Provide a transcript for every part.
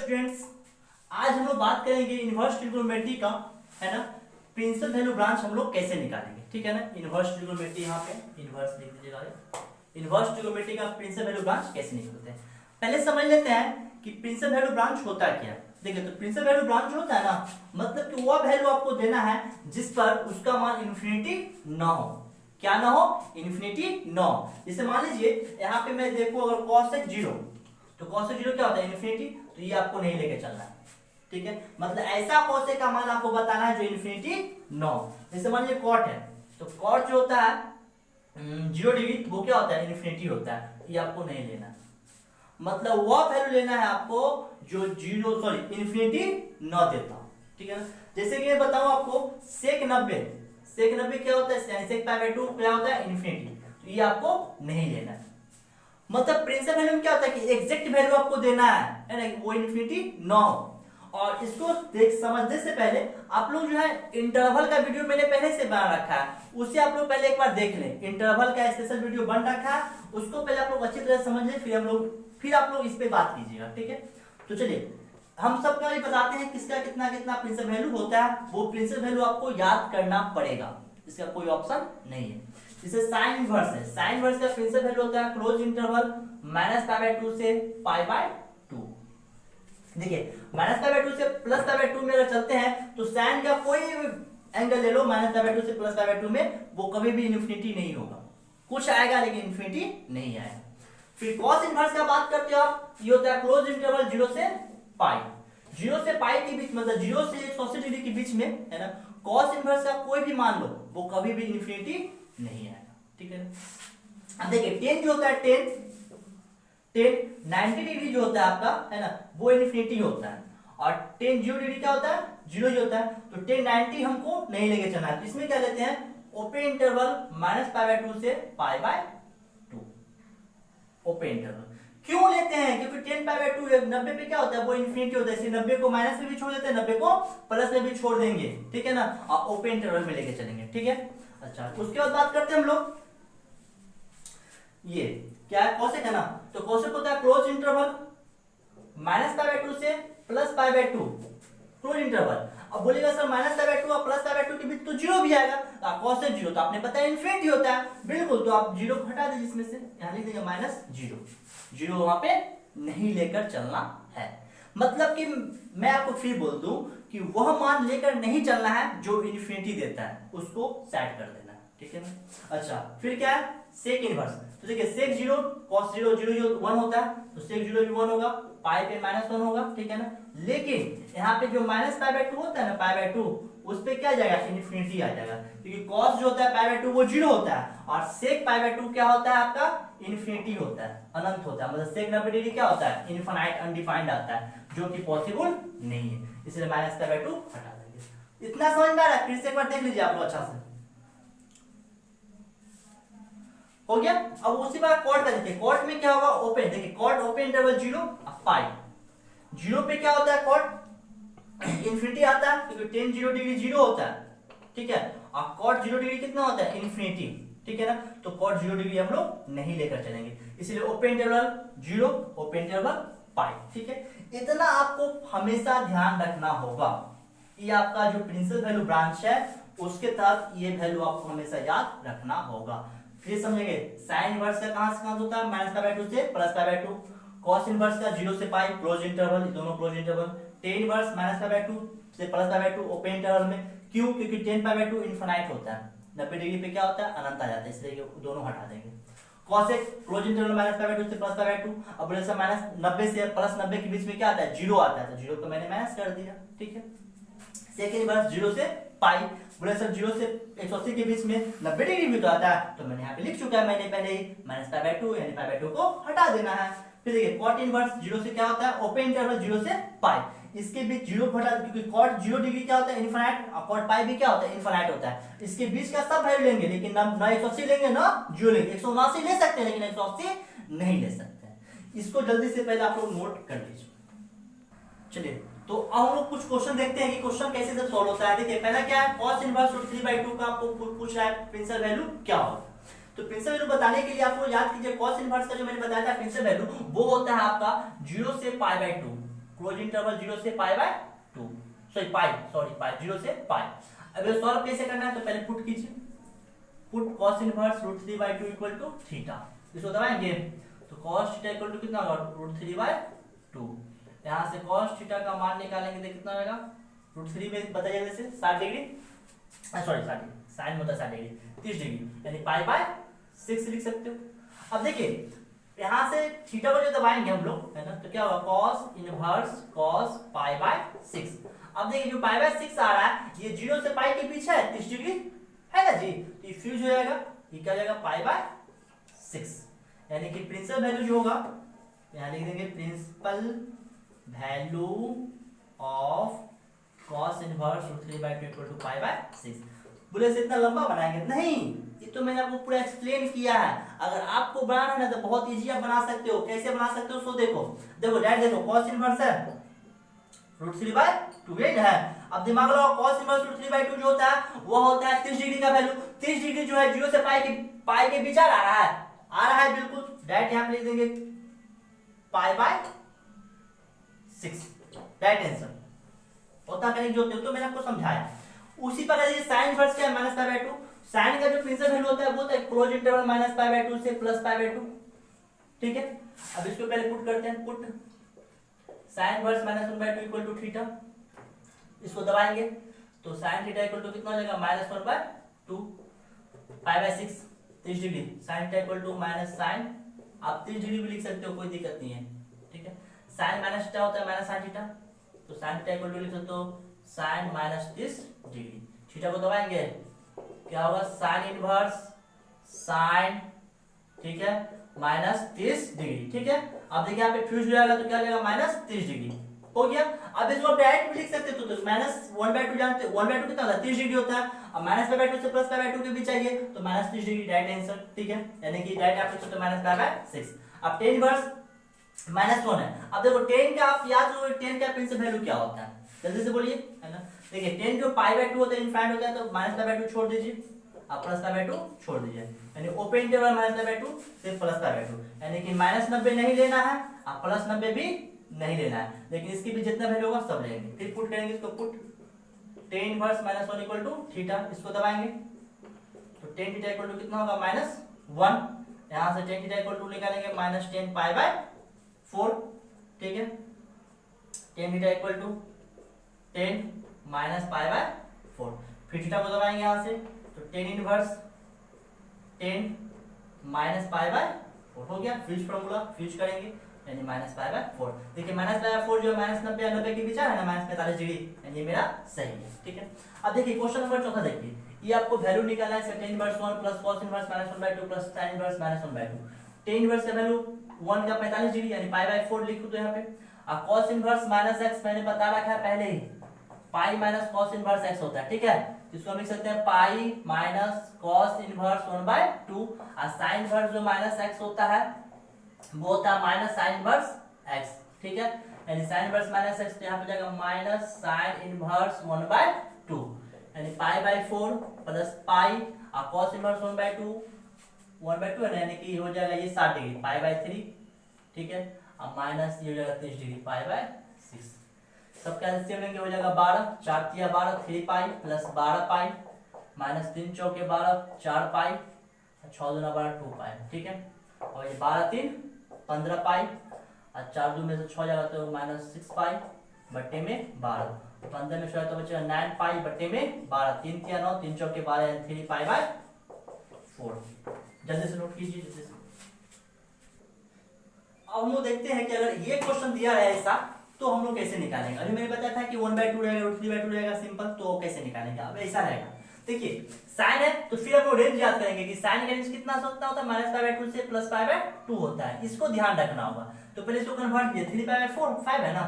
Students, आज हम लोग बात करेंगे इनवर्स ट्रिग्नोमेट्री का, है ना। प्रिंसिपल वैल्यू ब्रांच हम लोग कैसे निकालेंगे, ठीक है ना। इनवर्स ट्रिग्नोमेट्री, यहाँ पे इनवर्स लिख दीजिएगा। इनवर्स ट्रिग्नोमेट्री का प्रिंसिपल वैल्यू ब्रांच कैसे निकालते हैं, पहले समझ लेते हैं कि प्रिंसिपल वैल्यू ब्रांच होता क्या है। देखिए, तो प्रिंसिपल वैल्यू ब्रांच होता है ना, मतलब कि वह वैल्यू आपको देना है जिस पर उसका मान इन्फिनिटी ना हो। क्या ना हो? इन्फिनिटी ना हो। जैसे मान लीजिए यहाँ पे मैं देखो, अगर cos x 0, तो cos x 0 क्या होता है? इन्फिनिटी। तो ये आपको नहीं लेके चलना है, ठीक है। मतलब ऐसा cos x का मान आपको बताना है जो इन्फिनिटी ना हो। जैसे मान लीजिए cot है, तो cot जो होता है 0 डिग्री, वो क्या होता है? इन्फिनिटी होता है। ये आपको नहीं लेना, मतलब वह वैल्यू लेना है आपको जो इन्फिनिटी न देता, ठीक है ना। जैसे कि मैं बताऊं आपको sec 90 क्या होता है? sec π/2 क्या होता है? इन्फिनिटी। तो ये आपको नहीं लेना है। मतलब प्रिंसिपल वैल्यू में क्या होता है कि एग्जैक्ट वैल्यू आपको देना है ना, वो इन्फिनिटी ना हो। और इसको समझने से पहले आप लोग जो है इंटरवल का वीडियो मैंने पहले से बना रखा है, उसे आप लोग पहले एक बार देख लें। इंटरवल का स्पेशल वीडियो बन रखा है, उसको पहले आप लोग अच्छी तरह समझ लें, फिर आप लोग इस पे बात कीजिएगा, ठीक है। तो चलिए, हम सबका ये बताते हैं किसका कितना कितना प्रिंसिपल वैल्यू होता है। वो प्रिंसिपल वैल्यू आपको याद करना पड़ेगा, इसका कोई ऑप्शन नहीं है। जैसे साइन इनवर्स है, साइन इनवर्स का प्रिंसिपल वैल्यू होता है क्लोज इंटरवल -π/2 से π/2। देखिए, -π/2 से +π/2 में अगर चलते हैं तो साइन का कोई एंगल ले लो, -π/2 से +π/2 में वो कभी भी इन्फिनिटी नहीं होगा। कुछ आएगा लेकिन इन्फिनिटी नहीं आएगा। फिर cos इनवर्स का बात करते हो आप, ये होता है क्लोज इंटरवल 0 से π। 0 से π के बीच, मतलब 0 से 180 डिग्री के बीच में, है ना। cos इनवर्स का कोई भी मान लो, वो कभी भी इन्फिनिटी नहीं आएगा, ठीक है ना। अब देखिए, tan जो होता है, tan 90 डिग्री जो होता है आपका, है ना, वो इन्फिनिटी होता है। और tan 0 डिग्री क्या होता है? 0 ही होता है। तो tan 90 हमको नहीं लेके चलना है, तो इसमें क्या लेते हैं? ओपन इंटरवल -π/2 से π/2। ओपन इंटरवल क्यों लेते हैं? क्योंकि tan π/2 90 पे क्या होता है? वो इन्फिनिटी होता है। इसे 90 को माइनस में भी छोड़ देते हैं, 90 को प्लस में भी छोड़ देंगे, ठीक है ना। और ओपन इंटरवल में लेके चलेंगे, ठीक है। अच्छा, उसके बाद बात करते हैं हम लोग, ये क्या है? कोसेक है ना। तो कोसेक होता है क्लोज इंटरवल -π/2 से +π/2, क्लोज इंटरवल। अब बोलेगा सर -π/2 और +π/2 के बीच तो 0 भी आएगा। कोसेक 0 तो आपने पता है इन्फिनिटी होता है, बिल्कुल। तो आप 0 को हटा दीजिए इसमें से, यहां लिख देंगे -0। 0 वहां पे नहीं लेकर चलना है। मतलब कि मैं आपको फिर बोल दूं कि वह मान लेकर नहीं चलना है जो इन्फिनिटी देता है, उसको सेट कर देना है, ठीक है ना। अच्छा, फिर क्या है? Sec inverse. तो देखिए, sec 0 cos 0 0 1 होता है, तो sec 0 भी 1 होगा, पाई पे -1 होगा, ठीक है ना। लेकिन यहाँ पे जो -π/2 होता है ना, π/2, उस पे क्या जाएगा? इन्फिनिटी आ जाएगा, क्योंकि cos जो होता है π/2 वो 0 होता है, और sec π/2 क्या होता है आपका? इन्फिनिटी होता है, अनंत होता है। मतलब sec 90 डिग्री क्या होता है? इनफाइनाइट, अनडिफाइंड आता है, जो कि पॉसिबल नहीं है, इसलिए -π/2 हटा देंगे। इतना समझ में आ रहा है? फिर से एक बार देख लीजिए आप लोग अच्छा से, हो गया। अब उसी बार कॉट का देखिए, कॉट में क्या होगा? ओपन। देखिए, कॉट ओपन इंटरवल 0 पाई। 0 पे क्या होता है? कॉट इन्फिनिटी आता है, क्योंकि tan 0 डिग्री 0 होता है, ठीक है। और कॉट 0 डिग्री कितना होता है? इन्फिनिटी, ठीक है ना। तो कॉट 0 डिग्री हम लोग नहीं लेकर चलेंगे, इसलिए ओपन इंटरवल 0, ओपन इंटरवल पाई, ठीक है। इतना आपको हमेशा ध्यान रखना होगा। ये आपका जो प्रिंसिपल वैल्यू ब्रांच है, उसके तहत ये वैल्यू आपको हमेशा याद रखना होगा। फिर समझेंगे, साइन इनवर्स का कहां से कहां होता है? -π/2 से +π/2। cos इनवर्स का 0 से π, क्लोज इंटरवल, दोनों क्लोज इंटरवल। tan इनवर्स -π/2 से +π/2 ओपन इंटरवल में। क्यों? क्योंकि tan π/2 इनफिनाइट होता है, 90 डिग्री पे क्या होता है? अनंत आ जाता है, इसलिए दोनों हटा देंगे। cos x क्लोज इंटरवल -π/2 से +π/2। अब बोले सर -90 से +90 के बीच में क्या आता है? 0 आता है, तो 0 को मैंने माइनस कर दिया, ठीक है। sec इनवर्स 0 से पाई, बोले सर 0 से 180 के बीच में 90 डिग्री भी तो आता है, तो मैंने यहाँ पे लिख चुका है मैंने पहले ही, -π/2 यानी π/2 को हटा देना है। फिर देखिए, cot इनवर्स 0 से क्या होता है? ओपन इंटरवल 0 से पाई, इसके बीच 0 को हटा, क्योंकि cot 0 डिग्री क्या होता है? इनफिनाइट, और cot पाई भी क्या होता है? इनफिनाइट होता है। इसके बीच का सब वैल्यू लेंगे, लेकिन ना 180 लेंगे ना 0 लेंगे। 179 ले सकते हैं, लेकिन 180 नहीं ले सकते हैं। इसको जल्दी से पहले आप लोग नोट कर लीजिए। चलिए, तो अब हम लोग कुछ क्वेश्चन देखते हैं कि क्वेश्चन कैसे से सॉल्व होता है। देखिए, पहला क्या है? cos इनवर्स √3/2 का आपको पूछ रहा है प्रिंसिपल वैल्यू क्या होगा। तो प्रिंसिपल वैल्यू बताने के लिए आपको याद कीजिए, cos इनवर्स का जो मैंने बताया था प्रिंसिपल वैल्यू, वो होता है आपका 0 से π/2, क्लोज इंटरवल 0 से पाई बाय 2, पाई 0 से पाई। अब ये सॉल्व कैसे करना है, तो पहले पुट कीजिए, put cos inverse √3/2 equal to theta, इसको दबाएंगे तो cos थीटा इक्वल टू कितना होगा, √3/2। यहाँ से cos थीटा का मान निकालेंगे तो कितना होगा, √3 में बताइए जैसे 60 डिग्री, सॉरी 60 साइन होता है 60 डिग्री 30 डिग्री, यानी पाई बाय 6 लिख सकते हो। अब देखिए यहाँ से थीटा को जो दबाएंगे हम लोग, है ना, तो क्या होगा, cos inverse cos pi by 6। अब देखिए जो पाई बाय 6 आ रहा है, ये 0 से पाई के पीछे है 30 डिग्री, है ना जी, तो ये फ्यूज हो जाएगा, ये क्या हो जाएगा, पाई बाय 6, यानी कि प्रिंसिपल वैल्यू जो होगा, यहाँ लिख देंगे principal value of cos inverse √3/2 equal to pi bye 6। बोले से इतना लंबा बनाएंगे नहीं, ये तो मैंने आपको पूरा एक्सप्लेन किया है। अगर आपको बनाना है ना तो बहुत इजी आप बना सकते हो। कैसे बना सकते हो, सो देखो डायरेक्ट देखो, cos इनवर्स है √3/2 है। अब दिमाग लगाओ, cos इनवर्स √3/2 जो होता है वो होता है 30 डिग्री का वैल्यू। 30 डिग्री जो है 0 से पाई के बीच आ रहा है बिल्कुल, डायरेक्ट यहां पे लिख देंगे पाई बाय 6, डायरेक्ट आंसर होता करेंगे जो तो मैंने आपको समझाया। उसी प्रकार ये sin इनवर्स क्या है, -π/2। sin का जो प्रिंसिपल वैल्यू होता है वो होता है क्लोज इंटरवल -π/2 से +π/2, ठीक है। अब इसको पहले पुट करते हैं, put sin inverse -1/2 equal to theta, इसको दबाएंगे तो sin थीटा इक्वल टू कितना हो जाएगा, -1/2 pi bye 6 30 degree, sin theta equal to minus sin, आप 30 डिग्री भी लिख सकते हो, कोई दिक्कत नहीं है, ठीक है। sin माइनस थीटा होता है माइनस sin थीटा, तो sin थीटा इक्वल टू लिख सकते हो sin -30 डिग्री। थीटा को दबाएंगे क्या होगा, sin इनवर्स sin, ठीक है, -30 डिग्री, ठीक है। अब देखिए यहाँ पे फ्यूज हो जाएगा तो क्या जाएगा, -30 डिग्री हो गया। अब इसको डायरेक्ट भी लिख सकते हो, तो -1/2 जानते, 1/2 कितना होता है 30 डिग्री होता है। अब -π/2 से +π/2 के बीच चाहिए तो -30 डिग्री डायरेक्ट आंसर, ठीक है, यानी कि डायरेक्ट आप लिख सकते हो -π/6। अब tan इनवर्स -1 है। अब देखो tan का आप याद रखो, tan का प्रिंसिपल वैल्यू क्या होता है, जल्दी से बोलिए, है ना। देखिए tan जो π/2 होता है इनफाइनाइट होता है, तो -π/2 छोड़ दीजिए, आप +π/2 छोड़ दीजिए, यानी ओपन इंटरवल -π/2 से +π/2, यानी कि -90 नहीं लेना है, आप +90 भी नहीं लेना है, लेकिन इसकी भी जितना वैल्यू होगा सब लेंगे। फिर पुट करेंगे इसको, put tan inverse -1 equal to theta, इसको दबाएंगे तो tan थीटा इक्वल टू कितना होगा, -1। यहां से tan थीटा इक्वल टू निकालेंगे -10 π/4, ठीक है। tan थीटा इक्वल टू 10 -π/4, फिर थीटा को दबाएंगे यहां से तो tan इनवर्स 10 -π/4 हो गया। फ्यूज फार्मूला फ्यूज करेंगे यानी -π/4। देखिए -π/4 जो -90 या 90 के बीच है ना, -45 डिग्री, यानी मेरा सही है, ठीक है। अब देखिए क्वेश्चन नंबर चौथा देखिए, ये आपको वैल्यू निकालना है tan inverse 1 plus cos inverse -1/2 plus sin inverse -1/2। tan inverse का वैल्यू 1 का 45 डिग्री यानी π/4 लिख दो यहाँ पे। अब cos इनवर्स -x मैंने बता रखा है पहले ही, pi minus cos inverse x होता है, ठीक है। इसको हम लिख सकते हैं पाई माइनस cos इनवर्स 1/2, और sin इनवर्स जो -x होता है वो होता है -sin इनवर्स x, ठीक है। यानी sin इनवर्स -x तो यहाँ पे जाएगा -sin इनवर्स 1/2, यानी π/4 प्लस पाई और cos इनवर्स 1/2 है ना, यानी कि हो जाएगा ये 60 डिग्री π/3, ठीक है, और माइनस ये हो जाएगा 30 डिग्री π/6। सब कैल्सियम लेंगे हो जाएगा 12, 4 तिया 12, 3 पाई प्लस 12 पाई माइनस 3 चौके 12, 4 पाई, 6 दूना 12 2 पाई, ठीक है। और ये 12 3 15 पाई, और 4 2 में से 6 जाएगा तो -6 पाई बट्टे में 12, 15 में 6 तो बचेगा 9 पाई बट्टे में 12, 3 तिया 9, 3 चौके 12 यानी 3 π/4। जल्दी से नोट कीजिए, जल्दी से। अब हम लोग देखते हैं कि अगर ये क्वेश्चन दिया है ऐसा तो हम लोग कैसे निकालेंगे। अभी मैंने बताया था कि 1/2 रहेगा, 3/2 रहेगा सिंपल, तो कैसे निकालेंगे। अब ऐसा रहेगा, देखिए साइन है तो फिर हम लोग रेंज याद करेंगे कि साइन का रेंज कितना होता है, -π/2 से +π/2 होता है, इसको ध्यान रखना होगा। तो पहले इसको कन्वर्ट कीजिए, 3π/4 5 है ना,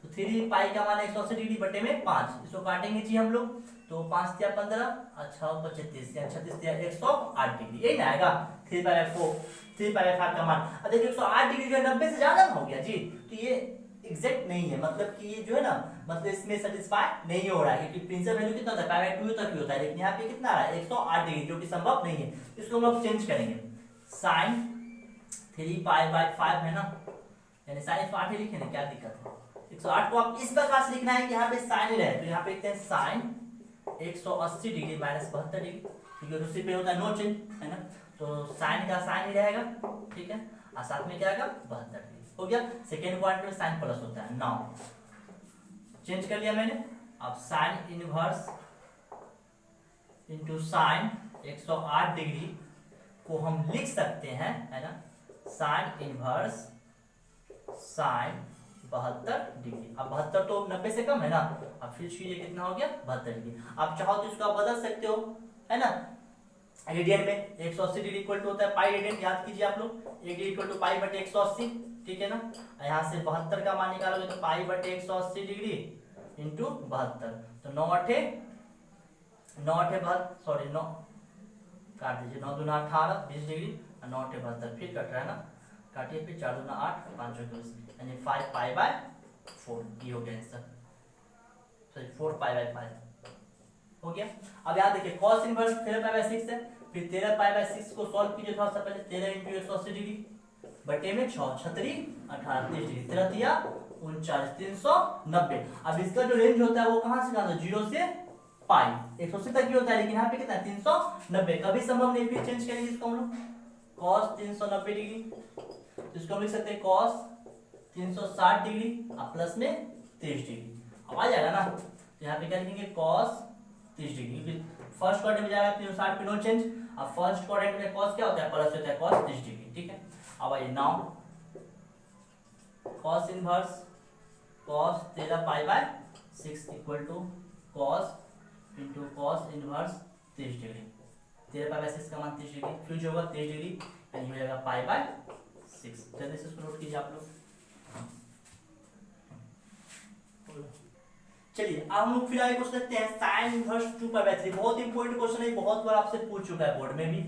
तो 3 पाई का मान 180 डिग्री बटे में 5, इसको काटेंगे जी हम लोग, तो 5 तिया 15 और 6 35 या 36 तिया 108 डिग्री, यही ना आएगा 3π/5 का मान। अब देखिए 108 डिग्री जो है 90 से ज्यादा हो गया जी, तो ये एग्जैक्ट नहीं है, मतलब कि ये जो है ना, मतलब इसमें सेटिस्फाई नहीं हो रहा है, क्योंकि प्रिंसिपल वैल्यू कितना होता है π/2 तक ही होता है, लेकिन यहाँ पे कितना आ रहा है 108 डिग्री, जो कि संभव नहीं है। इसको हम लोग चेंज करेंगे, sin 3π/5 है ना, यानी sin 108 ही लिखे ना, क्या दिक्कत है, 108 को आप इस प्रकार से लिखना है कि यहाँ पे साइन रहे, तो यहाँ पे लिखते हैं साइन 180 डिग्री माइनस 72 डिग्री, क्योंकि उसी पे होता है नो चेंज, है ना, तो साइन का साइन ही रहेगा, ठीक है, और साथ में क्या आएगा 72 डिग्री, हो गया। सेकेंड क्वाड्रेंट में साइन प्लस होता है। नाउ चेंज कर लिया मैंने, अब sine inverse into sine 108 degree को हम लिख सकते हैं, है ना, साइन इनवर्स साइन 72 डिग्री। अब 72 तो 90 से कम है ना, अब फिर कीजिए कितना हो गया 72 डिग्री। आप चाहो तो इसको आप बदल सकते हो, है ना, रेडियन में 180 डिग्री इक्वल टू होता है पाई रेडियन, याद कीजिए आप लोग, 1 डिग्री इक्वल टू पाई बटे 180, ठीक है ना। यहाँ से 72 का मान निकालोगे तो पाई बटे 180 डिग्री इंटू 72, तो 9 8 सॉरी 9 काट दीजिए, 9 दूना 18 20 डिग्री, 9 8 72, फिर कट रहा है ना, काटिए, फिर 4 दूना 8 5 20, यानी 5 पाई बाय 4, ये हो गया आंसर, सॉरी 4 पाई बाय 5 हो गया। अब याद देखिए cos इनवर्स 13 पाई बाय 6 है, फिर 13 पाई बाय 6 को सॉल्व कीजिए थोड़ा सा पहले, 13 इंटू 180 डिग्री बटे में 6 छतरी 18 30 डिग्री, 13 तिया 39 390। अब इसका जो रेंज होता है वो कहां से कहां से, 0 से पाई 180 तक ही होता है, लेकिन यहाँ पे कितना 390, कभी संभव नहीं, फिर चेंज करेंगे इसको हम लोग, cos 390 डिग्री, तो इसको हम लिख सकते हैं cos 360 डिग्री और प्लस में 30 डिग्री, अब आ जाएगा ना, तो यहाँ पे क्या लिखेंगे cos 30 डिग्री, फर्स्ट क्वाड्रेंट में जाएगा 360 पे नो चेंज, अब फर्स्ट क्वाड्रेंट में cos क्या होता है, प्लस होता है cos 30 डिग्री, ठीक है। अब आइए now cos inverse cos 13 pi by 6 equal to cos into cos inverse 30 degree, 13 pi by 6 का मान 30 डिग्री, फिर जो होगा 30 डिग्री यानी हो जाएगा पाई बाय 6, जल्दी से इसको नोट कीजिए आप लोग। चलिए अब हम लोग फिर आगे क्वेश्चन देखते हैं, साइन इनवर्स 2 पाई बाय 3, बहुत इंपॉर्टेंट क्वेश्चन है, बहुत बार आपसे पूछ चुका है बोर्ड में भी,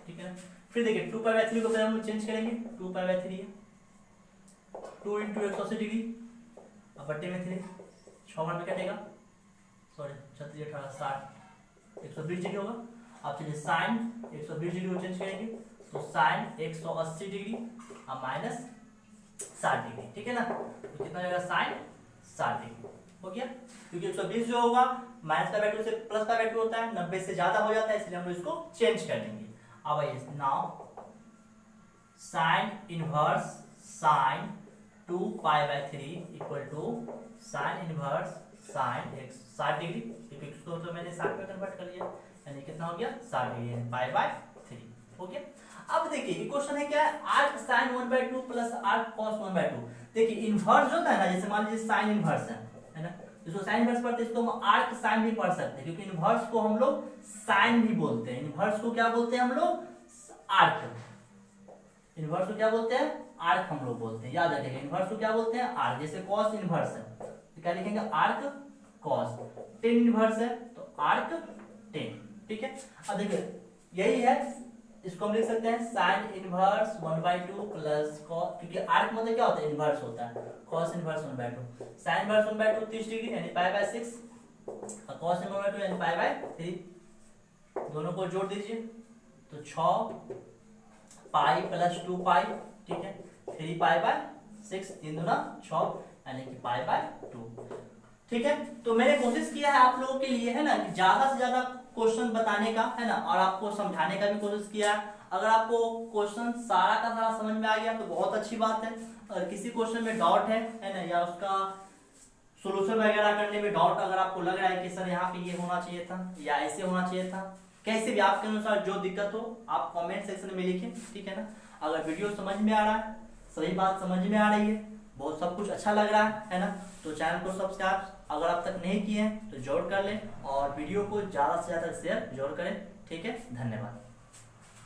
ठीक है। फिर देखिए 2 पाई बाय 3 को पहले हम चेंज करेंगे, 2 पाई बाय 3 है 2 इंटू 180 डिग्री, अब बट्टे में 3 6 बार में कटेगा, सॉरी 36 18 60 120 डिग्री होगा। अब चलिए साइन 120 डिग्री को चेंज करेंगे, तो साइन 180 डिग्री और माइनस 60 डिग्री, ठीक है ना, तो कितना जाएगा साइन 60 डिग्री, हो गया, क्योंकि 120 जो होगा माइनस का वैल्यू से प्लस का वैल्यू होता है, 90 से ज्यादा हो जाता है, इसलिए हम लोग इसको चेंज कर लेंगे। अब आइए now sine inverse sine 2 pi by 3 equal to sine inverse sine 60 degree, क्योंकि इसको तो मैंने 60 में कन्वर्ट कर लिया, यानी कितना हो गया 60 डिग्री पाई बाय 3, हो गया। अब देखिए ये क्वेश्चन है क्या है, arc sine 1/2 plus arc cos 1/2। देखिए इनवर्स होता है ना, जैसे मान लीजिए साइन इनवर्स है ना, इसको साइन इनवर्स पढ़ते हैं, इसको हम आर्क साइन भी पढ़ सकते हैं, क्योंकि इनवर्स को हम लोग साइन भी बोलते हैं, इनवर्स को क्या बोलते हैं हम लोग, आर्क, इनवर्स को क्या बोलते हैं, आर्क हम लोग बोलते हैं, याद रखिएगा इनवर्स को क्या बोलते हैं, आर्क। जैसे कॉस इनवर्स है तो क्या लिखेंगे आर्क कॉस, टेन इनवर्स है तो आर्क टेन, ठीक है। अब देखिए यही है, इसको हम लिख सकते हैं साइन इनवर्स 1/2 प्लस कॉस, क्योंकि आर्क मतलब क्या होता है, इनवर्स होता है, cos inverse 1/2, sine inverse 1/2 30 degree यानी पाई बाय 6 और कॉस इनवर्स 1/2 यानी पाई बाय 3, दोनों को जोड़ दीजिए तो 6 पाई प्लस 2 पाई, ठीक है, 3 पाई बाय 6, 3 दूना 6 यानी कि पाई बाय 2, ठीक है। तो मैंने कोशिश किया है आप लोगों के लिए, है ना, कि ज्यादा से ज्यादा क्वेश्चन बताने का, है ना, और आपको समझाने का भी कोशिश किया है। अगर आपको क्वेश्चन सारा का सारा समझ में आ गया तो बहुत अच्छी बात है, और किसी क्वेश्चन में डाउट है ना, या उसका सोल्यूशन वगैरह करने में डाउट अगर आपको लग रहा है कि सर यहाँ पे ये होना चाहिए था या ऐसे होना चाहिए था, कैसे भी आपके अनुसार जो दिक्कत हो आप कमेंट सेक्शन में लिखें, ठीक है ना। अगर वीडियो समझ में आ रहा है, सही बात समझ में आ रही है, बहुत सब कुछ अच्छा लग रहा है ना, तो चैनल को सब्सक्राइब अगर आप तक नहीं किए हैं तो जरूर कर लें, और वीडियो को ज़्यादा से ज़्यादा शेयर जरूर करें, ठीक है। धन्यवाद।